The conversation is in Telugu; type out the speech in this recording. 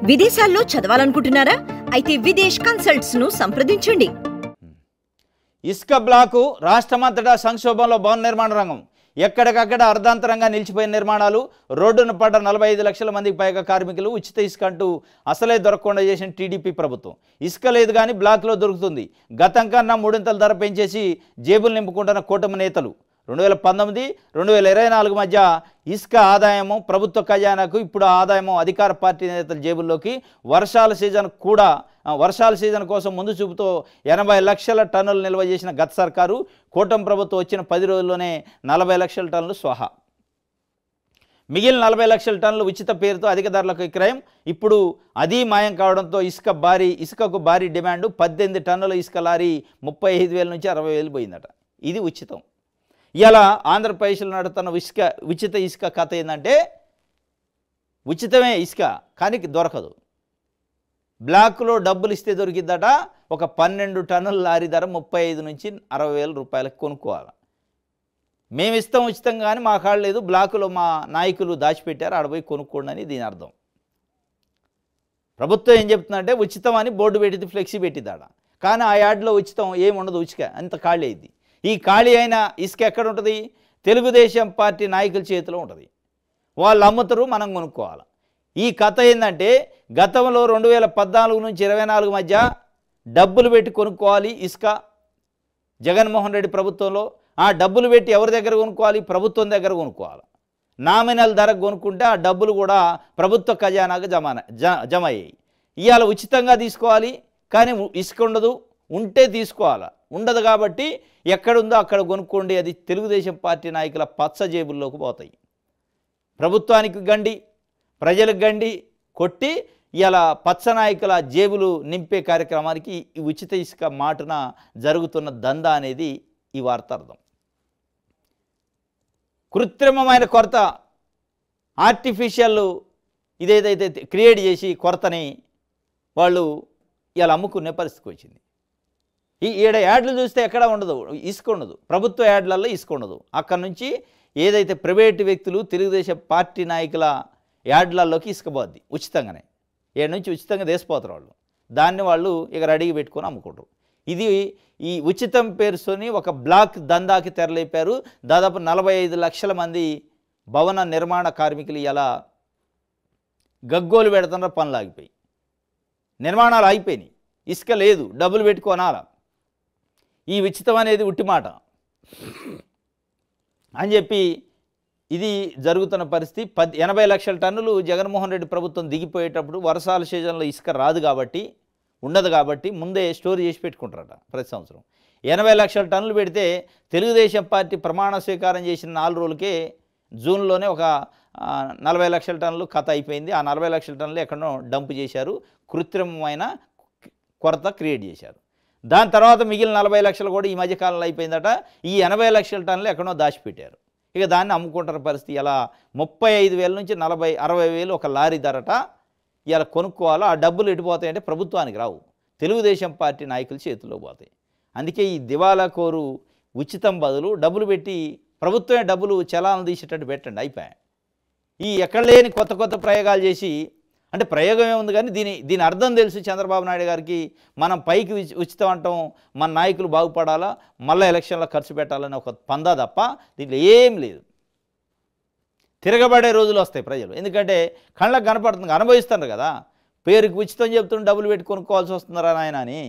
విదేశాల్లో చదవాలనుకుంటున్నారా? అయితే విదేశ్ కన్సల్ట్స్ ను సంప్రదించండి. ఇసుక బ్లాకు రాష్ట్రమంతటా సంక్షోభంలో భవన నిర్మాణ రంగం. ఎక్కడికక్కడ అర్ధాంతరంగా నిలిచిపోయిన నిర్మాణాలు, రోడ్డును పడ్డ 45 లక్షల మందికి పైగా కార్మికులు, ఉచిత ఇసుక అంటూ అసలే దొరకకుండా చేసిన టీడీపీ ప్రభుత్వం. ఇసుక లేదు కానీ బ్లాక్లో దొరుకుతుంది. గతం కన్నా మూడింతల ధర పెంచేసి జేబులు నింపుకుంటున్న కూటమి నేతలు. 2019-2024 మధ్య ఇసుక ఆదాయము ప్రభుత్వ ఖజానాకు, ఇప్పుడు ఆదాయము అధికార పార్టీ నేతల జేబుల్లోకి. వర్షాల సీజన్ కోసం ముందు చూపుతో 80 లక్షల టన్నులు నిల్వ చేసిన గత సర్కారు, కూటమి ప్రభుత్వం వచ్చిన 10 రోజుల్లోనే 40 లక్షల టన్నులు స్వాహా. మిగిలిన 40 లక్షల టన్నులు ఉచిత పేరుతో అధిక ధరలకు విక్రయం. ఇప్పుడు అది మాయం కావడంతో ఇసుకకు భారీ డిమాండ్. 18 టన్నుల ఇసుక లారీ 35,000 నుంచి 60,000 పోయిందట. ఇది ఉచితం. ఇలా ఆంధ్రప్రదేశ్లో నడుతున్న ఉచిత ఇసుక కథ ఏంటంటే, ఉచితమే ఇసుక కానీ దొరకదు. బ్లాక్లో డబ్బులు ఇస్తే దొరికిద్దట. ఒక 12 టన్నుల లారీ ధర 35 నుంచి 60,000 రూపాయలకు కొనుక్కోవాలి. మేము ఇస్తాం ఉచితం కానీ మా కాడ లేదు, బ్లాకులో మా నాయకులు దాచిపెట్టారు, ఆడపోయి కొనుక్కోండి అని దీని అర్థం. ప్రభుత్వం ఏం చెప్తుందంటే ఉచితం అని బోర్డు పెట్టింది, ఫ్లెక్సీ పెట్టిద్దాడ. కానీ ఆ యార్డ్లో ఉచితం ఏముండదు, ఉచిక అంత ఖాళీ అయింది. ఈ ఖాళీ అయిన ఇసుక ఎక్కడ ఉంటుంది? తెలుగుదేశం పార్టీ నాయకుల చేతిలో ఉంటుంది. వాళ్ళు అమ్ముతారు, మనం కొనుక్కోవాలి. ఈ కథ ఏంటంటే, గతంలో 2014 నుంచి 2024 మధ్య డబ్బులు పెట్టి కొనుక్కోవాలి ఇసుక. జగన్మోహన్ రెడ్డి ప్రభుత్వంలో ఆ డబ్బులు పెట్టి ఎవరి దగ్గర కొనుక్కోవాలి? ప్రభుత్వం దగ్గర కొనుక్కోవాలి. నామినల్ ధరకు కొనుక్కుంటే ఆ డబ్బులు కూడా ప్రభుత్వ ఖజానాకు జమ అయ్యాయి. ఇవాళ ఉచితంగా తీసుకోవాలి కానీ ఇసుక ఉండదు, ఉంటే తీసుకోవాలి, ఉండదు. కాబట్టి ఎక్కడుందో అక్కడ కొనుక్కోండి. అది తెలుగుదేశం పార్టీ నాయకుల పచ్చ జేబుల్లోకి పోతాయి. ప్రభుత్వానికి గండి, ప్రజలకు గండి కొట్టి ఇలా పచ్చ నాయకుల జేబులు నింపే కార్యక్రమానికి ఈ ఉచిత ఇసుక మాటున జరుగుతున్న దందా అనేది ఈ వార్త అర్థం. కృత్రిమమైన కొరత, ఆర్టిఫిషియల్ ఇదేదైతే క్రియేట్ చేసి కొరతని వాళ్ళు ఇలా అమ్ముకునే పరిస్థితికి వచ్చింది. ఈడ యాడ్లు చూస్తే ఎక్కడ ఉండదు, ఇసుక ఉండదు. ప్రభుత్వ యాడ్లలో ఇసుక ఉండదు. అక్కడ నుంచి ఏదైతే ప్రైవేటు వ్యక్తులు, తెలుగుదేశం పార్టీ నాయకుల యాడ్లలోకి ఇసుక పోద్ది ఉచితంగానే. ఏడు నుంచి ఉచితంగా దేశపోతారు వాళ్ళు. దాన్ని వాళ్ళు ఇక రెడీగా పెట్టుకొని అమ్ముకుంటారు. ఇది ఈ ఉచితం పేరుతోని ఒక బ్లాక్ దందాకి తెరలేపారు. దాదాపు 45 లక్షల మంది భవన నిర్మాణ కార్మికులు ఇలా గగ్గోలు పెడుతున్నారు. పనులు ఆగిపోయి, నిర్మాణాలు ఆగిపోయినాయి. ఇసుక లేదు, డబ్బులు పెట్టుకోనాల. ఈ ఉచితం అనేది ఉట్టిమాట అని చెప్పి ఇది జరుగుతున్న పరిస్థితి. 80 లక్షల టన్నులు జగన్మోహన్ రెడ్డి ప్రభుత్వం దిగిపోయేటప్పుడు వర్షాల సీజన్లో ఇసుక రాదు కాబట్టి, ఉండదు కాబట్టి ముందే స్టోర్ చేసి పెట్టుకుంటారట ప్రతి సంవత్సరం. 80 లక్షల టన్నులు పెడితే తెలుగుదేశం పార్టీ ప్రమాణ స్వీకారం చేసిన 4 రోజులకే జూన్లోనే ఒక 40 లక్షల టన్నులు కథ అయిపోయింది. ఆ 40 లక్షల టన్నులు ఎక్కడో డంప్ చేశారు, కృత్రిమమైన కొరత క్రియేట్ చేశారు. దాని తర్వాత మిగిలిన 40 లక్షలు కూడా ఈ మధ్యకాలంలో అయిపోయిందట. ఈ 80 లక్షల టన్నులు ఎక్కడో దాచిపెట్టారు. ఇక దాన్ని అమ్ముకుంటున్న పరిస్థితి. ఇలా 35,000 నుంచి 60,000 ఒక లారీ ధరట. ఇలా కొనుక్కోవాలో ఆ డబ్బులు ఎటుపోతాయంటే ప్రభుత్వానికి రావు, తెలుగుదేశం పార్టీ నాయకుల చేతుల్లో పోతాయి. అందుకే ఈ దివాలా కోరు ఉచితం బదులు డబ్బులు పెట్టి ప్రభుత్వమే డబ్బులు చలాలను తీసేటట్టు పెట్టండి, అయిపోయాయి. ఈ ఎక్కడ లేని కొత్త కొత్త ప్రయోగాలు చేసి, అంటే ప్రయోగం ఏముంది కానీ దీని అర్థం తెలుసు చంద్రబాబు నాయుడు గారికి. మనం పైకి ఉచితం అంటాం, మన నాయకులు బాగుపడాలా, మళ్ళీ ఎలక్షన్లో ఖర్చు పెట్టాలని ఒక పందా తప్ప దీంట్లో ఏం లేదు. తిరగబడే రోజులు వస్తాయి ప్రజలు. ఎందుకంటే కళ్ళకు కనపడుతుంది, అనుభవిస్తున్నారు కదా. పేరుకి ఉచితం చెప్తుంటే డబ్బులు పెట్టి కొనుక్కోవాల్సి వస్తున్నారా నాయన అని.